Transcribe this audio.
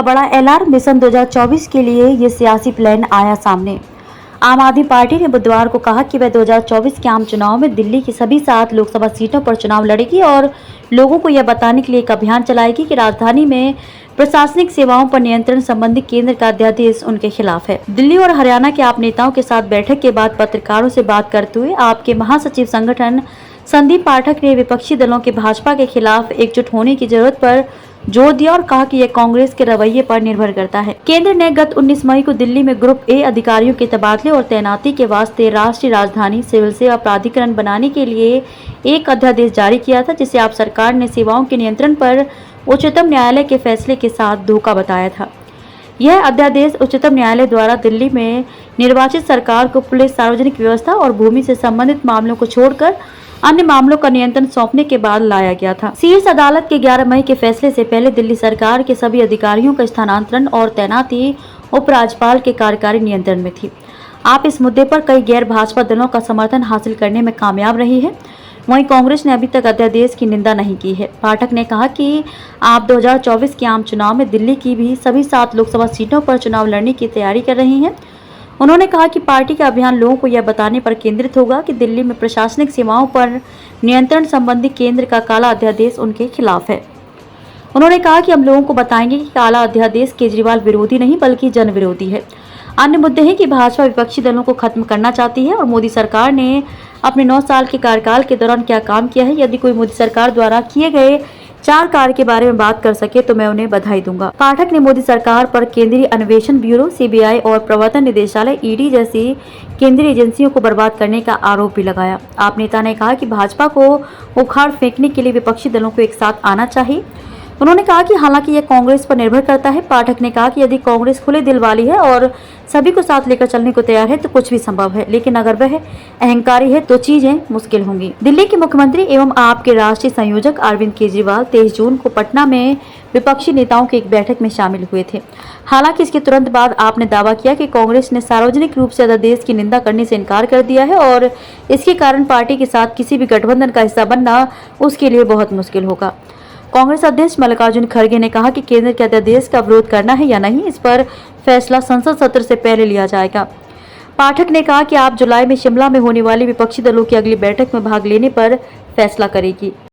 बड़ा LR mission 2024 के लिए ये सियासी प्लान आया सामने। आम आदमी पार्टी ने बुधवार को कहा कि वह 2024 के आम चुनाव में दिल्ली की सभी 7 लोकसभा सीटों पर चुनाव लड़ेगी और लोगों को यह बताने के लिए एक अभियान चलाएगी कि राजधानी में प्रशासनिक सेवाओं पर नियंत्रण संबंधी केंद्र का अध्यादेश उनके खिलाफ है। दिल्ली और हरियाणा के आप नेताओं के साथ बैठक के बाद पत्रकारों से बात करते हुए आपके महासचिव संगठन संदीप पाठक ने विपक्षी दलों के भाजपा के खिलाफ एकजुट होने की जरूरत पर जोर दिया और कहा कि यह कांग्रेस के रवैये पर निर्भर करता है। केंद्र ने गत 19 मई को दिल्ली में ग्रुप ए अधिकारियों के तबादले और तैनाती के वास्ते राष्ट्रीय राजधानी सिविल सेवा प्राधिकरण बनाने के लिए एक अध्यादेश जारी किया था, जिसे आप सरकार ने सेवाओं के नियंत्रण पर उच्चतम न्यायालय के फैसले के साथ धोखा बताया था। यह अध्यादेश उच्चतम न्यायालय द्वारा दिल्ली में निर्वाचित सरकार को पुलिस, सार्वजनिक व्यवस्था और भूमि से संबंधित मामलों को छोड़कर अन्य मामलों का नियंत्रण सौंपने के बाद लाया गया था। शीर्ष अदालत के 11 मई के फैसले से पहले दिल्ली सरकार के सभी अधिकारियों का स्थानांतरण और तैनाती उपराज्यपाल के कार्यकारी नियंत्रण में थी। आप इस मुद्दे पर कई गैर भाजपा दलों का समर्थन हासिल करने में कामयाब रही है। वहीं कांग्रेस ने अभी तक अध्यादेश की निंदा नहीं की है। पाठक ने कहा कि आप 2024 के आम चुनाव में दिल्ली की भी सभी 7 लोकसभा सीटों पर चुनाव लड़ने की तैयारी कर रही हैं। उन्होंने कहा कि पार्टी का अभियान लोगों को यह बताने पर केंद्रित होगा कि दिल्ली में प्रशासनिक सेवाओं पर नियंत्रण संबंधी केंद्र का काला अध्यादेश उनके खिलाफ है। उन्होंने कहा कि हम लोगों को बताएंगे कि काला अध्यादेश केजरीवाल विरोधी नहीं बल्कि जन विरोधी है। अन्य मुद्दे हैं कि भाजपा विपक्षी दलों को खत्म करना चाहती है और मोदी सरकार ने अपने 9 साल के कार्यकाल के दौरान क्या काम किया है। यदि कोई मोदी सरकार द्वारा किए गए 4 कार्य के बारे में बात कर सके तो मैं उन्हें बधाई दूंगा। पाठक ने मोदी सरकार पर केंद्रीय अन्वेषण ब्यूरो सीबीआई और प्रवर्तन निदेशालय ईडी जैसी केंद्रीय एजेंसियों को बर्बाद करने का आरोप भी लगाया। आप नेता ने कहा कि भाजपा को उखाड़ फेंकने के लिए विपक्षी दलों को एक साथ आना चाहिए। उन्होंने कहा कि हालांकि यह कांग्रेस पर निर्भर करता है। पाठक ने कहा कि यदि कांग्रेस खुले दिल वाली है और सभी को साथ लेकर चलने को तैयार है तो कुछ भी संभव है, लेकिन अगर वह अहंकारी है तो चीजें मुश्किल होंगी। दिल्ली के मुख्यमंत्री एवं आप के राष्ट्रीय संयोजक अरविंद केजरीवाल 23 जून को पटना में विपक्षी नेताओं की एक बैठक में शामिल हुए थे। हालांकि इसके तुरंत बाद आपने दावा किया कि कांग्रेस ने सार्वजनिक रूप से अध्यादेश की निंदा करने से इनकार कर दिया है और इसके कारण पार्टी के साथ किसी भी गठबंधन का हिस्सा बनना उसके लिए बहुत मुश्किल होगा। कांग्रेस अध्यक्ष मल्लिकार्जुन खड़गे ने कहा कि केंद्र के अध्यादेश का विरोध करना है या नहीं, इस पर फैसला संसद सत्र से पहले लिया जाएगा। पाठक ने कहा कि आप जुलाई में शिमला में होने वाली विपक्षी दलों की अगली बैठक में भाग लेने पर फैसला करेगी।